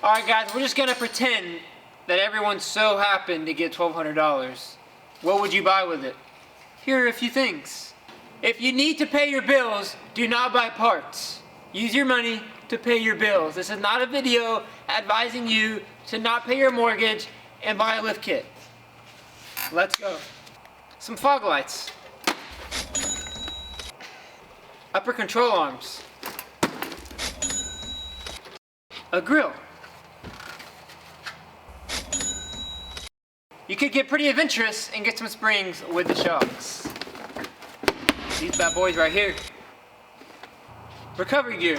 Alright guys, we're just gonna pretend that everyone so happened to get $1,200. What would you buy with it? Here are a few things. If you need to pay your bills, do not buy parts. Use your money to pay your bills. This is not a video advising you to not pay your mortgage and buy a lift kit. Let's go. Some fog lights. Upper control arms. A grill. You could get pretty adventurous and get some springs with the shocks. These bad boys right here. Recovery gear.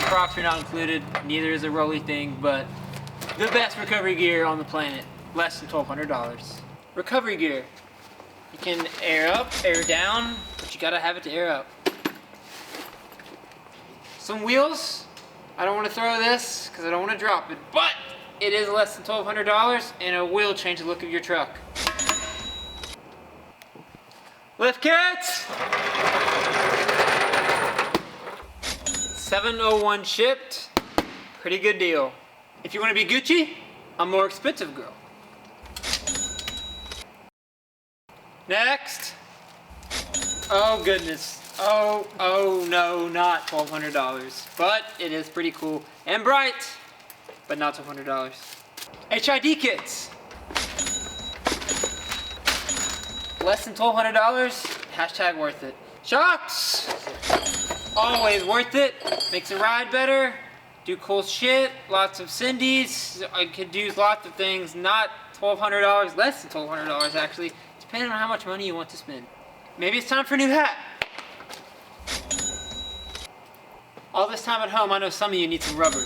Crocs are not included, neither is a rolly thing, but the best recovery gear on the planet. Less than $1,200. Recovery gear. You can air up, air down, but you gotta have it to air up. Some wheels. I don't want to throw this because I don't want to drop it, but it is less than $1,200 and it will change the look of your truck. Lift kits! 701 shipped. Pretty good deal. If you want to be Gucci, a more expensive girl. Next. Oh goodness. Oh no, not $1,200. But it is pretty cool and bright, but not $1,200. HID kits. Less than $1,200, hashtag worth it. Shocks. Always worth it. Makes the ride better. Do cool shit. Lots of Cindy's. I could do lots of things. Not $1,200, less than $1,200 actually. Depending on how much money you want to spend. Maybe it's time for a new hat. All this time at home, I know some of you need some rubber.